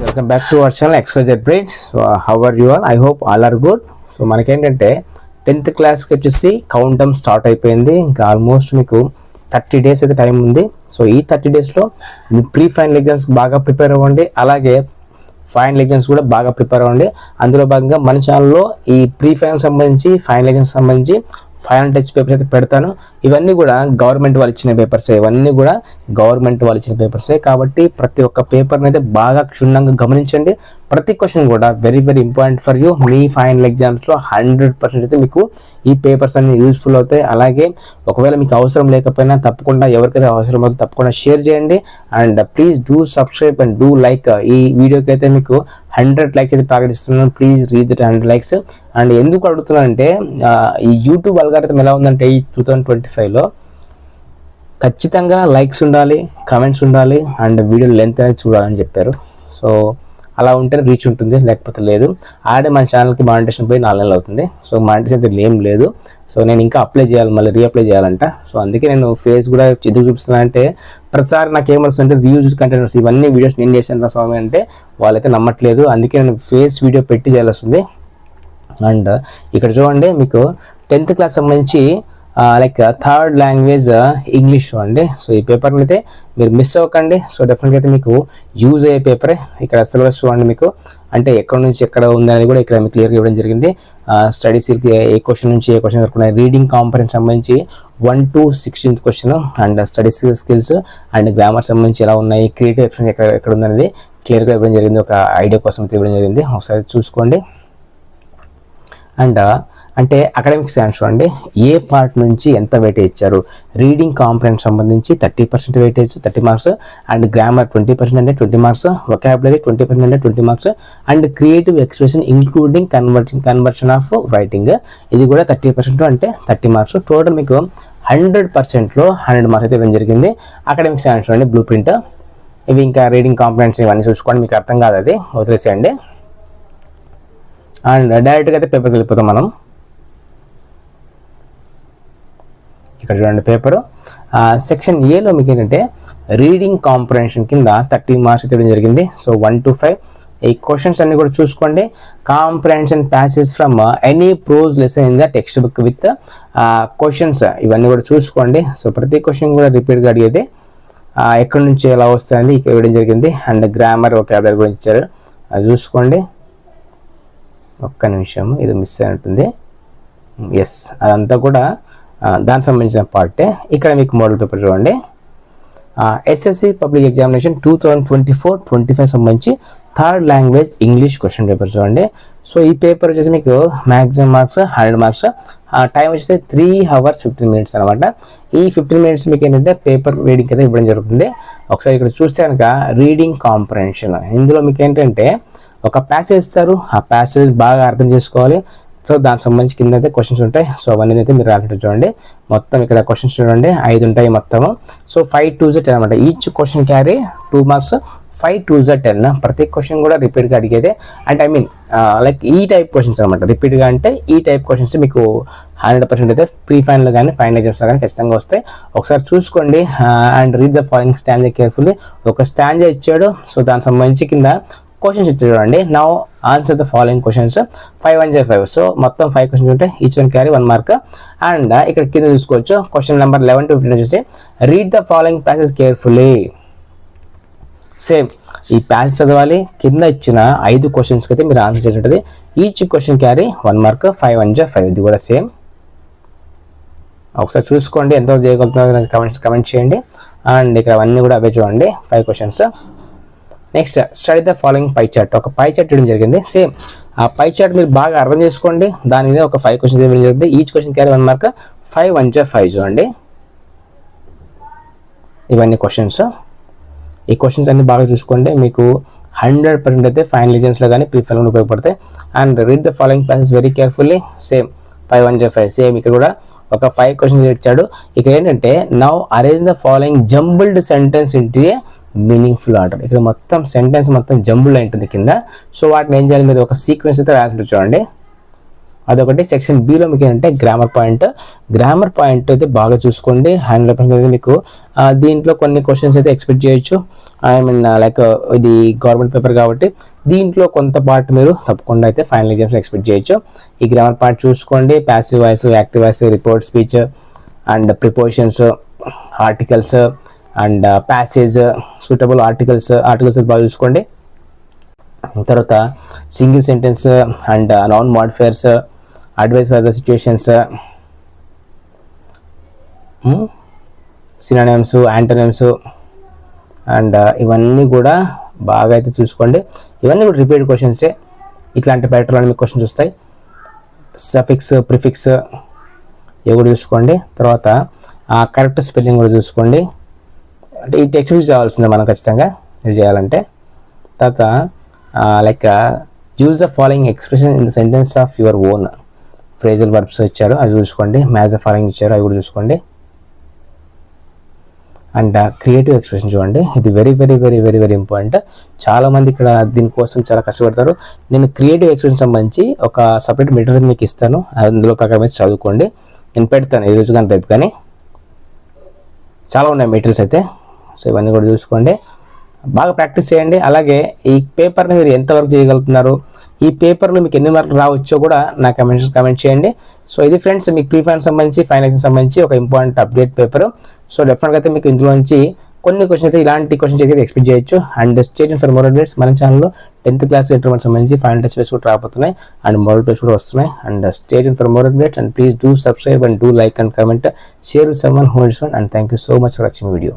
Welcome back to our channel XYZ Brains. So how are you all? I hope all are good. So మనకేంటంటే 10th క్లాస్కి వచ్చేసి count down start అయిపోయింది. ఇంకా almost మీకు 30 days అయితే time ఉంది. So ఈ 30 daysలో మీ ప్రీ ఫైనల్ ఎగ్జామ్స్ బాగా ప్రిపేర్ అవ్వండి, అలాగే ఫైనల్ ఎగ్జామ్స్ కూడా బాగా ప్రిపేర్ అవ్వండి. అందులో భాగంగా మన ఛానల్లో ఈ ప్రీ ఫైనల్ సంబంధించి ఫైనల్ ఎగ్జామ్స్ సంబంధించి ఫైనల్ టచ్ పేపర్స్ అయితే పెడతాను. ఇవన్నీ కూడా గవర్నమెంట్ వాళ్ళు ఇచ్చిన పేపర్సే, కాబట్టి ప్రతి ఒక్క పేపర్ని అయితే బాగా క్షుణ్ణంగా గమనించండి. ప్రతి క్వశ్చన్ కూడా very very important for you. Me final ఎగ్జామ్స్లో 100% అయితే మీకు ఈ పేపర్స్ అన్ని యూస్ఫుల్ అవుతాయి. అలాగే ఒకవేళ మీకు అవసరం లేకపోయినా తప్పకుండా ఎవరికైతే అవసరం అవుతుందో తప్పకుండా షేర్ చేయండి. And please do subscribe and do like. ఈ వీడియోకి అయితే మీకు 100 likes అయితే టార్గెట్ ఇస్తున్నాను. Please reach that 100 likes. And ఎందుకు అడుగుతున్నానంటే ఈ యూట్యూబ్ అల్గారిథం ఎలా ఉందంటే ఈ 2025లో ఖచ్చితంగా లైక్స్ ఉండాలి, కమెంట్స్ ఉండాలి, అండ్ వీడియో లెంత్ అనేది చూడాలని చెప్పారు. సో అలా ఉంటే రీచ్ ఉంటుంది, లేకపోతే లేదు. ఆడే మన ఛానల్కి మానిటేషన్ పోయి 4 నెలలు అవుతుంది. సో మానిటేషన్ అయితే ఏం లేదు. సో నేను ఇంకా అప్లై చేయాలి, మళ్ళీ రీఅప్లై చేయాలంట. సో అందుకే నేను ఫేస్ కూడా ఎందుకు చూపిస్తున్నాను అంటే ప్రతిసారి నాకు ఏమొస్తుందంటే రీయూజ్ కంటెంట్స్ ఇవన్నీ వీడియోస్ నేను చేశాను రా స్వామి అంటే వాళ్ళైతే నమ్మట్లేదు. అందుకే నేను ఫేస్ వీడియో పెట్టి చేయాల్సి వస్తుంది. అండ్ ఇక్కడ చూడండి, మీకు 10th క్లాస్ సంబంధించి లైక్ థర్డ్ లాంగ్వేజ్ ఇంగ్లీష్ అండి. సో ఈ పేపర్ని అయితే మీరు మిస్ అవ్వకండి. సో డెఫినెట్గా అయితే మీకు యూజ్ అయ్యే పేపరే. ఇక్కడ సిలబస్ చూడండి, మీకు అంటే ఎక్కడ నుంచి ఎక్కడ ఉందనేది కూడా ఇక్కడ మీకు క్లియర్గా ఇవ్వడం జరిగింది. స్టడీస్కి ఏ క్వశ్చన్ నుంచి ఏ క్వశ్చన్ వరకు ఉన్నాయి, రీడింగ్ కాంపరెన్స్ సంబంధించి 1 to 16th question, and studies skills and grammar సంబంధించి ఎలా ఉన్నాయి, క్రియేటివ్ ఎక్స్ప్రెషన్ ఎక్కడ ఉందనేది క్లియర్గా ఇవ్వడం జరిగింది. ఒక ఐడియా కోసం అయితే ఇవ్వడం జరిగింది, ఒకసారి చూసుకోండి. అండ్ అంటే అకాడమిక్స్ ఆన్సర్ అండి, ఏ పార్ట్ నుంచి ఎంత వెయిటేజ్ ఇచ్చారు. రీడింగ్ కాంపరెన్స్ సంబంధించి 30% వెయిటేజ్ 30 మార్క్స్, అండ్ గ్రామర్ 20% అంటే 20 మార్క్స్, వొకాబులరీ 20% అంటే 20 marks, and creative expression including conversion of writing ఇది కూడా 30% అంటే 30 మార్క్స్. టోటల్ మీకు 100%లో 100 మార్క్స్ అయితే ఇవ్వడం జరిగింది. అకాడమిక్స్ ఆన్సర్ అండి, బ్లూ ప్రింట్. ఇవి ఇంకా రీడింగ్ కాంపరెన్స్ ఇవన్నీ చూసుకోండి, మీకు అర్థం కాదు అది వదిలేసేయండి. అండ్ డైరెక్ట్గా అయితే పేపర్కి వెళ్ళిపోతాం మనం. ఇక్కడ చూడండి పేపరు సెక్షన్ ఏలో మీకు ఏంటంటే రీడింగ్ కాంప్రహెన్షన్ కింద 30 మార్క్స్ ఇవ్వడం జరిగింది. సో 1 to 5 ఈ క్వశ్చన్స్ అన్ని కూడా చూసుకోండి. Comprehension passage from any prose lesson in the text book with questions ఇవన్నీ కూడా చూసుకోండి. సో ప్రతి క్వశ్చన్ కూడా రిపీట్గా అడిగేది, ఎక్కడి నుంచి ఎలా వస్తుంది ఇక్కడ ఇవ్వడం జరిగింది. అండ్ గ్రామర్ వొకాబులరీ కూడా ఇచ్చారు, అది చూసుకోండి. ఒక్క నిమిషం, ఇది మిస్ అయినట్టుంది. ఎస్, అదంతా కూడా దానికి సంబంధించిన పార్టే. ఇక్కడ మీకు మోడల్ పేపర్ చూడండి, SSC పబ్లిక్ ఎగ్జామినేషన్ 2024-25 సంబంధించి third language English question paper చూడండి. సో ఈ పేపర్ వచ్చేసి మీకు మ్యాక్సిమం మార్క్స్ 100 మార్క్స్, టైం వచ్చేసి 3 hours 15 minutes అనమాట. ఈ 15 minutes మీకు ఏంటంటే పేపర్ రీడింగ్ అయితే ఇవ్వడం జరుగుతుంది. ఒకసారి ఇక్కడ చూస్తే కనుక రీడింగ్ కాంప్రహెన్షన్, ఇందులో మీకు ఏంటంటే ఒక ప్యాసేజ్ ఇస్తారు, ఆ ప్యాసేజ్ బాగా అర్థం చేసుకోవాలి. సో దానికి సంబంధించి కింద అయితే క్వశ్చన్స్ ఉంటాయి. సో అవన్నీ అయితే మీరు రాసినట్టు చూడండి. మొత్తం ఇక్కడ క్వశ్చన్స్ చూడండి 5 ఉంటాయి మొత్తము. సో 5 2s 10 అనమాట. Each question carry 2 marks, 5 2s 10. ప్రతి క్వశ్చన్ కూడా రిపీట్గా అడిగేదే. అంటే ఐ మీన్ లైక్ ఈ టైప్ క్వశ్చన్స్ అనమాట. రిపీట్గా అంటే ఈ టైప్ క్వశ్చన్స్ మీకు 100% అయితే ప్రీ ఫైనల్ కానీ ఫైనల్ ఎగ్జామ్స్లో కానీ ఖచ్చితంగా వస్తాయి. ఒకసారి చూసుకోండి. And read the following stanza carefully. ఒక స్టాంజా ఇచ్చాడు, సో దానికి సంబంధించి కింద క్వశ్చన్స్ ఇచ్చాడు చూడండి. Now answer the following questions 5 1 5. So మొత్తం 5 క్వశ్చన్స్ ఉంటాయి, each one carry 1 mark. And ఇక్కడ కింద చూసుకోవచ్చు క్వశ్చన్ నెంబర్ 11 to 15 వచ్చేసి read the following passage carefully. Same ఈ ప్యాసేజ్ చదవాలి. కింద ఇచ్చిన 5 క్వశ్చన్స్కి అయితే మీరు ఆన్సర్ చేసి ఉంటుంది. Each question carry 1 mark, 5 1 5. ఇది కూడా సేమ్. ఒకసారి చూసుకోండి ఎంతవరకు చేయగలుగుతున్నారు, కమెంట్ చేయండి. అండ్ ఇక్కడ అవన్నీ కూడా అవే చూడండి 5 questions. Next study the following pie chart. ఒక పై చార్ట్ ఇవ్వడం జరిగింది. సేమ్ ఆ పై చార్ట్ మీరు బాగా అర్థం చేసుకోండి. దాని మీద ఒక 5 క్వశ్చన్స్ ఇవ్వడం జరిగింది. ఈచ్ క్వశ్చన్ క్యారీ 1 మార్క్, 5 1 5 చూడండి. ఇవన్నీ క్వశ్చన్స్. ఈ క్వశ్చన్స్ అన్ని బాగా చూసుకోండి, మీకు 100% అయితే ఫైనల్ ఎగ్జామ్స్లో కానీ ప్రీ ఫైనల్ ఉపయోగపడతాయి. And read the following passage very carefully. Same 5 1 5. Same ఇక్కడ కూడా ఒక 5 క్వశ్చన్స్ ఇచ్చాడు. ఇక్కడ ఏంటంటే now arrange the following jumbled sentence into A meaningful order. ఇక్కడ మొత్తం సెంటెన్స్ మొత్తం జంబుల్ ఉంటుంది కింద. సో వాటిని ఏం చేయాలి, మీరు ఒక సీక్వెన్స్ అయితే రాసి చూడండి. అదొకటి. సెక్షన్ బిలో మీకు ఏంటంటే గ్రామర్ పాయింట్ అయితే బాగా చూసుకోండి. 100% అయితే మీకు దీంట్లో కొన్ని క్వశ్చన్స్ అయితే ఎక్స్పెక్ట్ చేయొచ్చు. ఐ మీన్ లైక్ ఇది గవర్నమెంట్ పేపర్ కాబట్టి దీంట్లో కొంత పార్ట్ మీరు తప్పకుండా అయితే ఫైనల్ ఎగ్జామ్స్ ఎక్స్పెక్ట్ చేయొచ్చు. ఈ గ్రామర్ పార్ట్ చూసుకోండి. Passive voice, active voice, report, speech and prepositions, articles and passage, suitable articles బాగా చూసుకోండి. తర్వాత single sentence and noun modifiers, advice for the situations, synonyms, antonyms and ఇవన్నీ కూడా బాగా అయితే చూసుకోండి. ఇవన్నీ కూడా రిపీటెడ్ క్వశ్చన్సే. ఇట్లాంటి ప్యాటర్న్లో మీకు క్వశ్చన్స్ వస్తాయి. సఫిక్స్, ప్రిఫిక్స్ ఇవి కూడా చూసుకోండి. తర్వాత కరెక్ట్ స్పెల్లింగ్ కూడా చూసుకోండి. అంటే ఈ టెక్స్ట్ యూజ్ చేయాల్సిందే మనం ఖచ్చితంగా యూజ్ చేయాలంటే. తర్వాత like use the following expression in the sentence of your own. Phrasal verbs ఇచ్చారు, అవి చూసుకోండి. మ్యాచ్ ద ఫాలోయింగ్ ఇచ్చారు, అవి కూడా చూసుకోండి. అండ్ క్రియేటివ్ ఎక్స్ప్రెషన్ చూడండి. ఇది very very very very very important. చాలామంది ఇక్కడ దీనికోసం చాలా కష్టపడతారు. నేను క్రియేటివ్ ఎక్స్ప్రెషన్ సంబంధించి ఒక సపరేట్ మెటీరియల్ మీకు ఇస్తాను, అందులో ప్రకారం అయితే చదువుకోండి. నేను పెడతాను ఈరోజు కానీ రేపు కానీ. చాలా ఉన్నాయి మెటీరియల్స్ అయితే. సో ఇవన్నీ కూడా చూసుకోండి, బాగా ప్రాక్టీస్ చేయండి. అలాగే ఈ పేపర్ని మీరు ఎంతవరకు చేయగలుగుతున్నారు, ఈ పేపర్లో మీకు ఎన్ని మార్కులు రావచ్చో కూడా నా కమెంట్ చేయండి. సో ఇది ఫ్రెండ్స్ మీకు ప్రీ ఫైనల్ సంబంధించి, ఫైనల్కి సంబంధించి ఒక ఇంపార్టెంట్ అప్డేట్ పేపర్. సో డెఫినెట్గా అయితే మీకు ఇందులో నుంచి కొన్ని క్వశ్చన్ అయితే ఇలాంటి క్వశ్చన్స్ అయితే ఎక్స్పెక్ట్ చేయొచ్చు. And stay tuned for more updates. మన ఛానల్లో 10th క్లాస్ ఇంటర్మీడియట్ సంబంధించి ఫైనల్ టెస్ట్ పేపర్స్ కూడా రాబోతున్నాయి అండ్ మోడల్ టెస్ట్ కూడా వస్తున్నాయి. And stay tuned for more updates and please do subscribe and do like and comment, share with someone who needs one. And thank you so much for watching video.